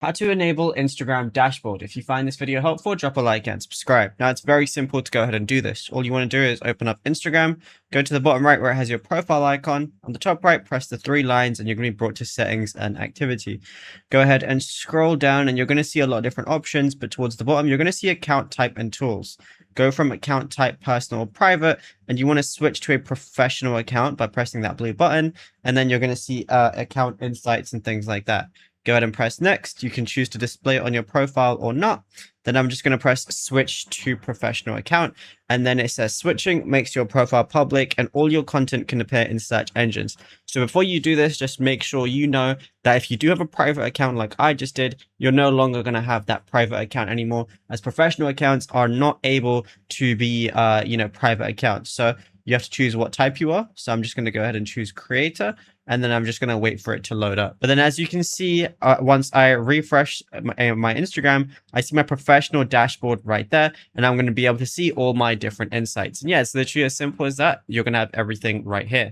How to enable Instagram dashboard. If you find this video helpful, drop a like and subscribe. Now it's very simple to go ahead and do this. All you want to do is open up Instagram, go to the bottom right where it has your profile icon. On the top right, press the three lines and you're going to be brought to settings and activity. Go ahead and scroll down and you're going to see a lot of different options, but towards the bottom, you're going to see account type and tools. Go from account type personal or private, and you want to switch to a professional account by pressing that blue button. And then you're going to see account insights and things like that. Go ahead and press next. You can choose to display it on your profile or not. Then I'm just going to press switch to professional account. And then it says switching makes your profile public and all your content can appear in search engines. So before you do this, just make sure you know that if you do have a private account like I just did, you're no longer going to have that private account anymore, as professional accounts are not able to be, private accounts. So you have to choose what type you are. So I'm just going to go ahead and choose creator. And then I'm just going to wait for it to load up. But then as you can see, once I refresh my Instagram, I see my professional dashboard right there. And I'm going to be able to see all my different insights. And yeah, it's literally as simple as that. You're going to have everything right here.